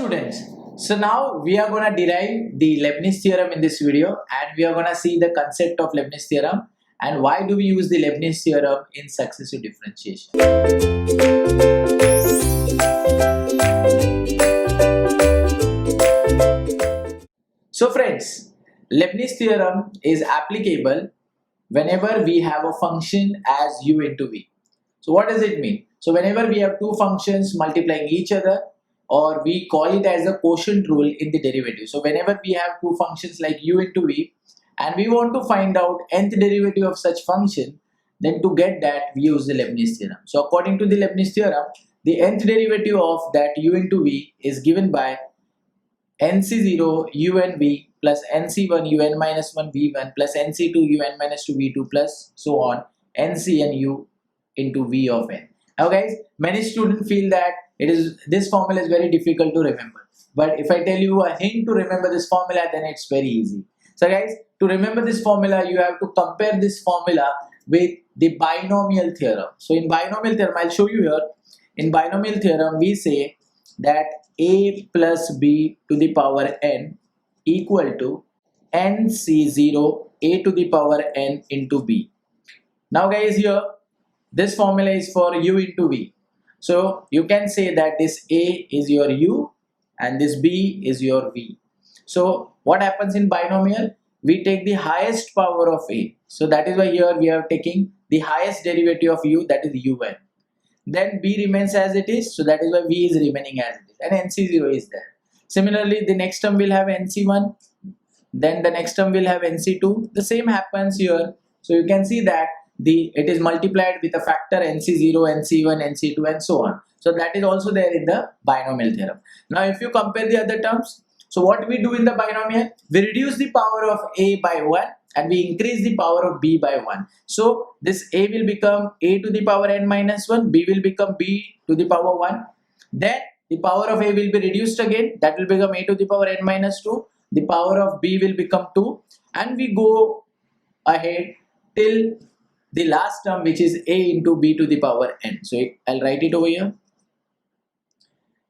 students, so now we are going to derive the Leibniz theorem in this video, and we are going to see the concept of Leibniz theorem and why do we use the Leibniz theorem in successive differentiation. So friends, Leibniz theorem is applicable whenever we have a function as u into v. So what does it mean? So whenever we have two functions multiplying each other, or we call it as the quotient rule in the derivative. So whenever we have two functions like u into v and we want to find out nth derivative of such function, then to get that we use the Leibniz theorem. So according to the Leibniz theorem, the nth derivative of that u into v is given by nc0 un v plus nc1 un minus 1 v1 plus nc2 un minus 2 v2 plus so on nc and u into v of n. Now guys, many students feel that this formula is very difficult to remember, but if I tell you a hint to remember this formula, then it's very easy. So guys, to remember this formula, you have to compare this formula with the binomial theorem. So in binomial theorem, I'll show you here. In binomial theorem, we say that a plus b to the power n equal to nc0 a to the power n into b. Now guys, here this formula is for u into v. So you can say that this a is your u and this b is your v. So what happens in binomial? We take the highest power of a. So that is why here we are taking the highest derivative of u, that is un. Then b remains as it is, so that is why v is remaining as it is, and nc0 is there. Similarly, the next term will have nc1, then the next term will have nc2. The same happens here. So you can see that it is multiplied with a factor nc0, nc1, nc2 and so on. So that is also there in the binomial theorem. Now if you compare the other terms, so what we do in the binomial, we reduce the power of a by 1 and we increase the power of b by 1. So this a will become a to the power n minus 1, b will become b to the power 1. Then the power of a will be reduced again, that will become a to the power n minus 2. The power of b will become 2, and we go ahead till the last term, which is a into b to the power n. So I'll write it over here.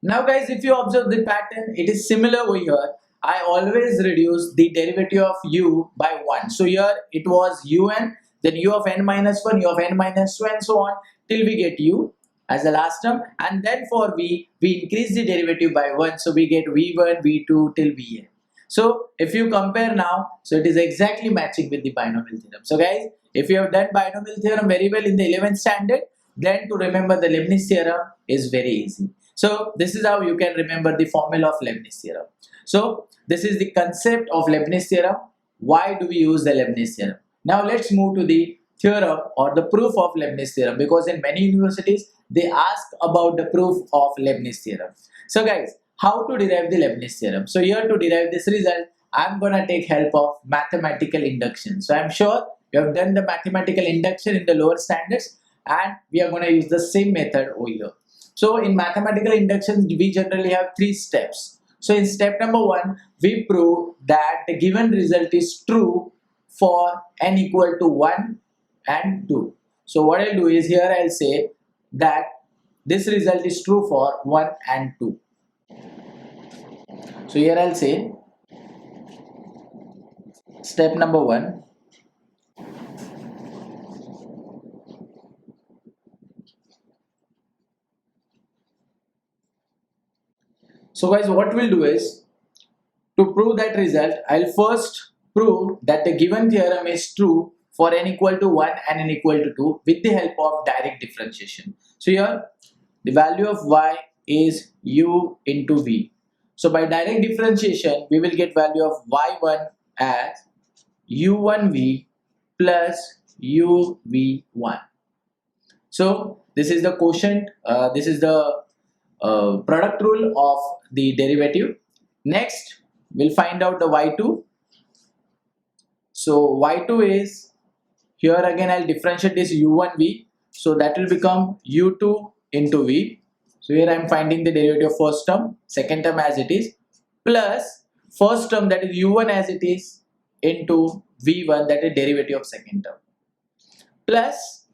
Now guys, if you observe the pattern, it is similar over here. I always reduce the derivative of u by 1. So here it was un, then u of n minus 1, u of n minus 2 and so on till we get u as the last term, and then for v, we increase the derivative by 1. So we get v1, v2 till vn. So if you compare now, so it is exactly matching with the binomial theorem. So guys, if you have done binomial theorem very well in the 11th standard, then to remember the Leibniz theorem is very easy. So this is how you can remember the formula of Leibniz theorem. So this is the concept of Leibniz theorem. Why do we use the Leibniz theorem? Now let's move to the theorem or the proof of Leibniz theorem, because in many universities they ask about the proof of Leibniz theorem. So guys, how to derive the Leibniz theorem? So here to derive this result, I'm gonna take help of mathematical induction. So I'm sure you have done the mathematical induction in the lower standards, and we are gonna use the same method over here. So in mathematical induction, we generally have 3 steps. So in step number 1, we prove that the given result is true for n equal to 1 and 2. So what I'll do is here I'll say that this result is true for 1 and 2. So here I'll say step number 1. So guys, what we'll do is, to prove that result, I'll first prove that the given theorem is true for n equal to 1 and n equal to 2 with the help of direct differentiation. So here the value of y is u into v. So by direct differentiation, we will get value of y1 as u1v plus uv1. So this is the quotient, this is the product rule of the derivative. Next, we'll find out the y2. So y2 is, here again I'll differentiate this u1v, so that will become u2 into v. So here I'm finding the derivative of first term, second term as it is, plus first term, that is u1 as it is, into v1, that is derivative of second term, plus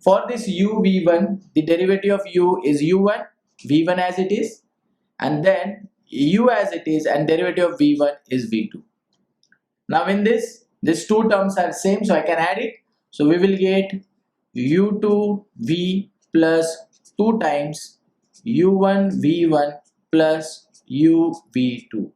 for this u v1, the derivative of u is u1, v1 as it is, and then u as it is and derivative of v1 is v2. Now in this, these two terms are same, so I can add it. So we will get u2v plus 2 times u1v1 plus uv2.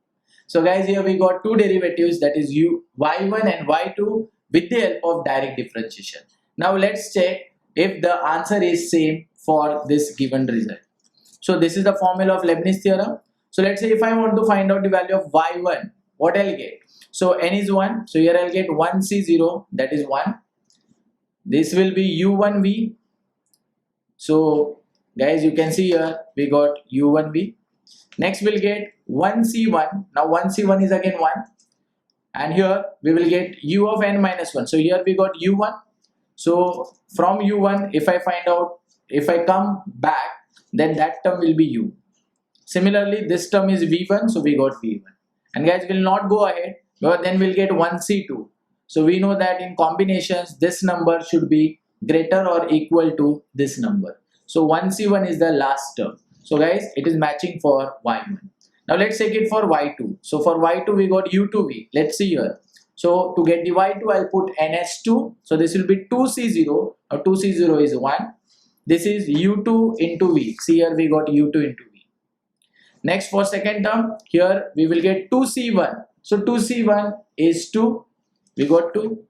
So guys, here we got two derivatives, that is y1 and y2 with the help of direct differentiation. Now let's check if the answer is same for this given result. So this is the formula of Leibniz theorem. So let's say if I want to find out the value of y1, what I'll get? So n is 1, so here I'll get 1c0, that is 1. This will be u1v. So guys, you can see here we got u1v. Next we'll get 1c1. Now 1c1 is again 1. And here we will get u of n minus 1. So here we got u1. So from u1, if I find out, if I come back, then that term will be u. Similarly, this term is v1, so we got v1. And guys, will not go ahead, but then we'll get 1c2. So we know that in combinations, this number should be greater or equal to this number. So 1c1 is the last term. So guys, it is matching for y1. Now let's take it for y2. So for y2, we got u2v. Let's see here. So to get the y2, I'll put ns2. So this will be 2c0. Now 2c0 is 1. This is u2 into v. See here we got u2 into v. Next for second term, here we will get 2c1. So 2c1 is 2. We got 2.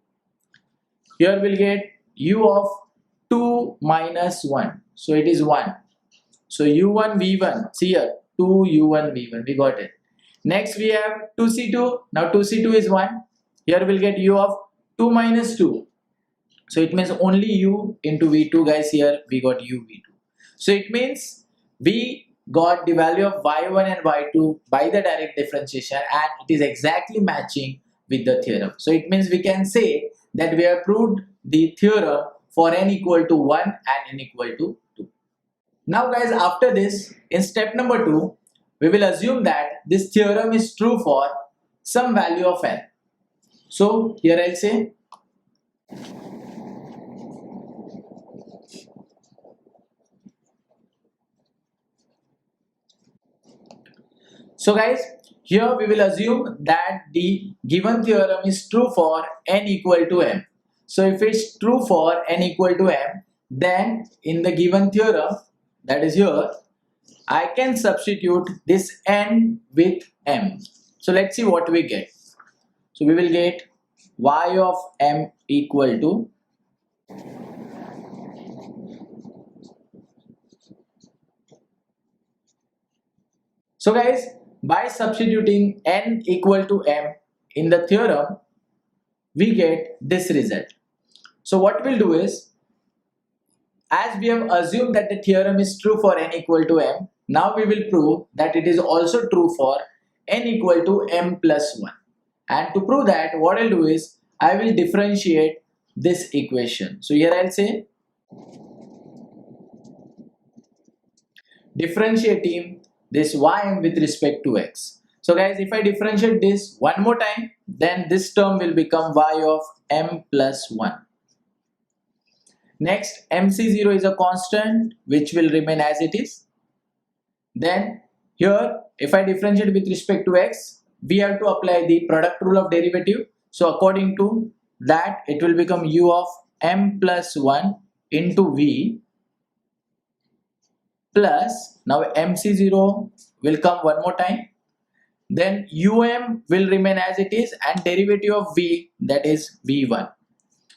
Here we'll get u of 2 minus 1. So it is 1. So u1 v1. See here 2 u1 v1. We got it. Next we have 2c2. Now 2c2 is 1. Here we'll get u of 2 minus 2. So it means only u into v2, guys. Here we got u v2. So it means we got the value of y1 and y2 by the direct differentiation, and it is exactly matching with the theorem. So it means we can say that we have proved the theorem for n equal to 1 and n equal to 2. Now guys, after this, in step number 2, we will assume that this theorem is true for some value of n. So here I'll say so guys, here we will assume that the given theorem is true for n equal to m. So if it's true for n equal to m, then in the given theorem, that is here, I can substitute this n with m. So let's see what we get. So we will get y of m equal to so guys, by substituting n equal to m in the theorem, we get this result. So what we'll do is, as we have assumed that the theorem is true for n equal to m, now we will prove that it is also true for n equal to m plus 1. And to prove that, what I'll do is, I will differentiate this equation. So here I'll say, differentiating this ym with respect to x. So guys, if I differentiate this one more time, then this term will become y of m plus 1. Next, mc0 is a constant which will remain as it is. Then here, if I differentiate with respect to x, we have to apply the product rule of derivative. So according to that, it will become u of m plus 1 into v plus, now mc0 will come one more time, then um will remain as it is, and derivative of v, that is v1.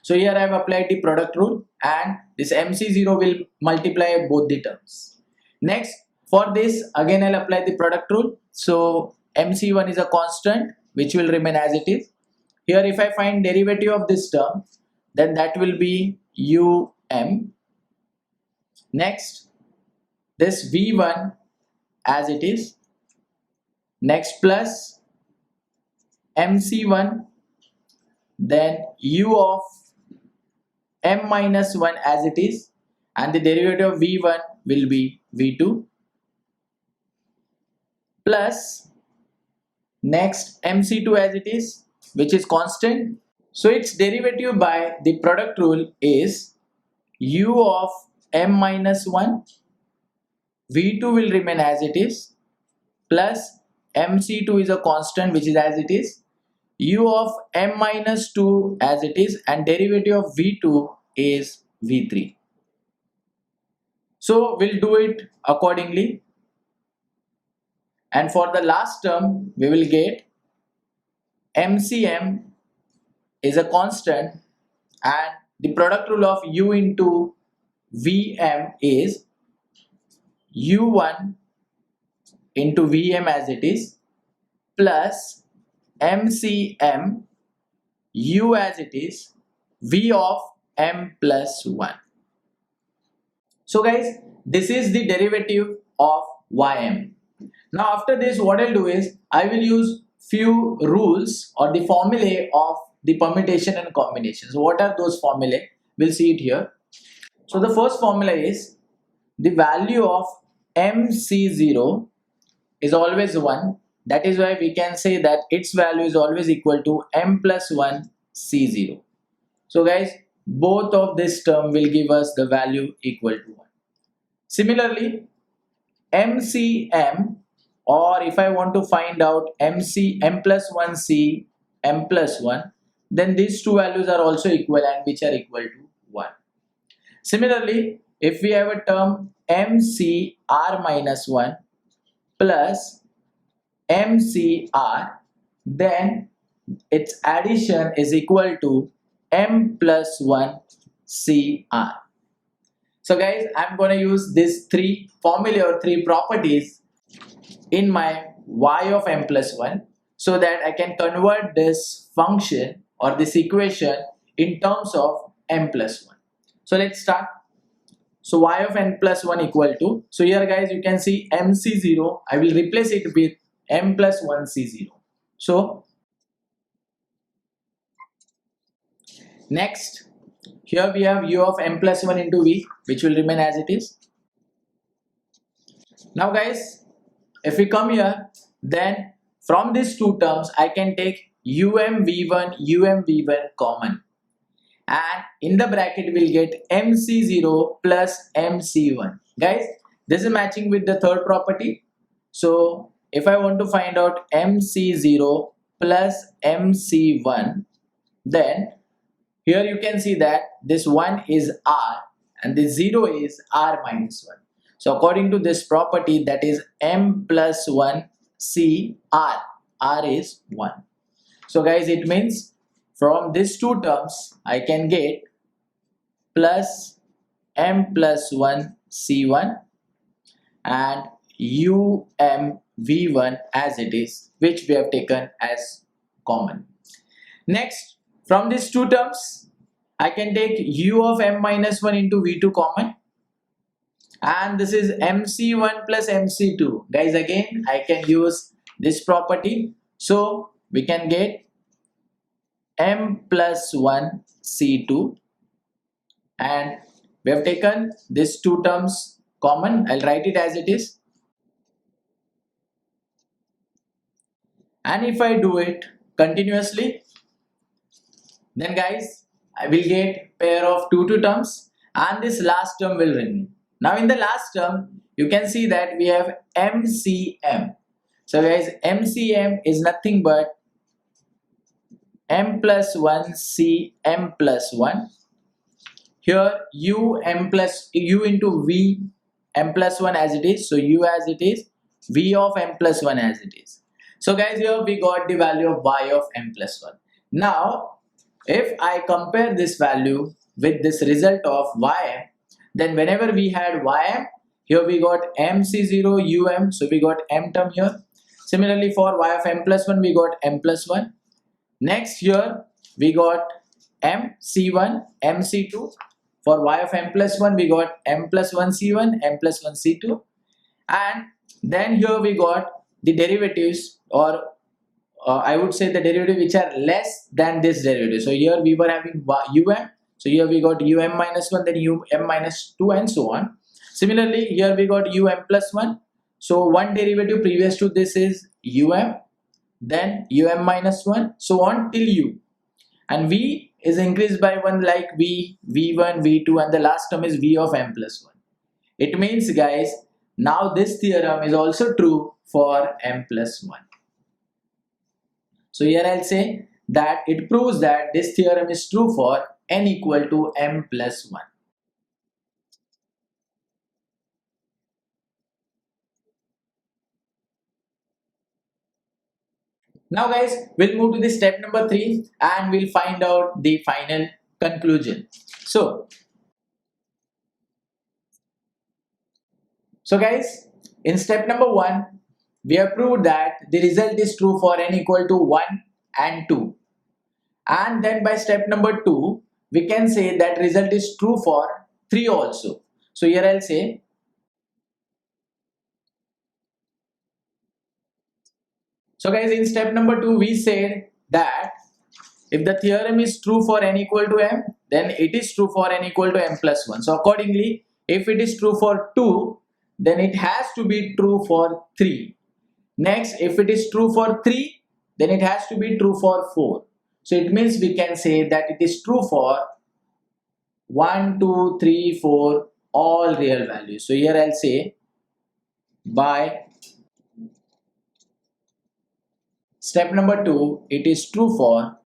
So here I have applied the product rule, and this mc0 will multiply both the terms. Next, for this again I'll apply the product rule. So mc1 is a constant which will remain as it is. Here if I find derivative of this term, then that will be um. Next, this v1 as it is. Next, plus mc1, then u of m minus 1 as it is, and the derivative of v1 will be v2, plus next mc2 as it is, which is constant. So its derivative by the product rule is u of m minus 1, v2 will remain as it is, plus MC2 is a constant which is as it is, u of m minus 2 as it is, and derivative of v2 is v3. So we'll do it accordingly. And for the last term, we will get MCM is a constant, and the product rule of u into Vm is u1 into Vm as it is plus MCM u as it is V of m plus 1. So guys, this is the derivative of Ym. Now after this, what I'll do is I will use few rules or the formulae of the permutation and combination. So what are those formulae? We'll see it here. So the first formula is the value of MC0 is always 1. That is why we can say that its value is always equal to m plus 1 C0. So guys, both of this term will give us the value equal to 1. Similarly, MCM, or if I want to find out m plus 1 C m plus 1, then these two values are also equal and which are equal to 1. Similarly, if we have a term MCR minus 1 plus MCR, then its addition is equal to m plus 1 CR. So guys, I'm going to use these three formulae or three properties in my y of m plus 1 so that I can convert this function or this equation in terms of m plus 1. So let's start. So y of n plus 1 equal to, so here guys you can see MC0, I will replace it with m plus 1 C0. So next, here we have u of m plus 1 into v, which will remain as it is. Now guys, if we come here, then from these two terms I can take umv1 common, and in the bracket we'll get MC0 plus MC1. Guys, this is matching with the third property. So if I want to find out MC0 plus MC1, then here you can see that this 1 is R and this 0 is R minus 1. So according to this property, that is m plus 1 C R. R is 1. So guys, it means from these two terms I can get plus m plus 1 C1 and um v1 as it is, which we have taken as common. Next, from these two terms I can take u of m minus 1 into v2 common, and this is mc1 plus mc2. Guys, again I can use this property, so we can get m plus 1 c2, and we have taken these two terms common. I'll write it as it is, and if I do it continuously, then guys I will get pair of two terms and this last term will remain. Now in the last term you can see that we have MCM. So guys, MCM is nothing but m plus 1 C m plus 1. Here u into v m plus 1 as it is, so u as it is, v of m plus 1 as it is. So guys, here we got the value of y of m plus 1. Now if I compare this value with this result of ym, then whenever we had ym, here we got mc0 um, so we got m term here. Similarly for y of m plus 1 we got m plus 1. Next here we got mc1 mc2. For y of m plus 1 we got m plus 1 c1 m plus 1 c2, and then here we got the derivatives, or I would say the derivative which are less than this derivative. So here we were having um, so here we got um minus 1, then um minus 2 and so on. Similarly here we got um plus 1, so one derivative previous to this is um, then minus 1, so on till u, and v is increased by 1 like v, v1, v2, and the last term is v of m plus 1. It means guys, Now this theorem is also true for m plus 1. So here I'll say that it proves that this theorem is true for n equal to m plus 1. Now guys, we'll move to the step number 3 and we'll find out the final conclusion. So guys, in step number 1, we have proved that the result is true for n equal to 1 and 2. And then by step number 2, we can say that result is true for 3 also. So here I'll say, so guys, in step number 2, we said that if the theorem is true for n equal to m, then it is true for n equal to m plus 1. So accordingly, if it is true for 2, then it has to be true for 3. Next, if it is true for 3, then it has to be true for 4. So it means we can say that it is true for 1, 2, 3, 4, all real values. So here I'll say by step number 2, it is true for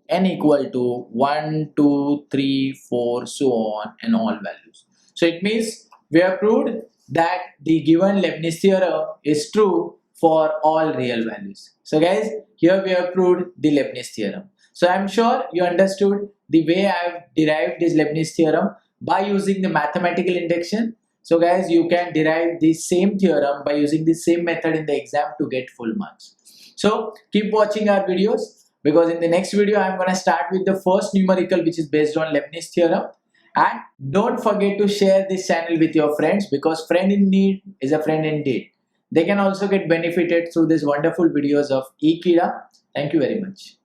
n equal to 1, 2, 3, 4, so on and all values. So it means we have proved that the given Leibniz theorem is true for all real values. So guys, here we have proved the Leibniz theorem. So I'm sure you understood the way I have derived this Leibniz theorem by using the mathematical induction. So guys, you can derive the same theorem by using the same method in the exam to get full marks. So keep watching our videos, because in the next video I'm going to start with the first numerical which is based on Leibniz theorem. And don't forget to share this channel with your friends, because friend in need is a friend indeed. They can also get benefited through these wonderful videos of Ekeeda. Thank you very much.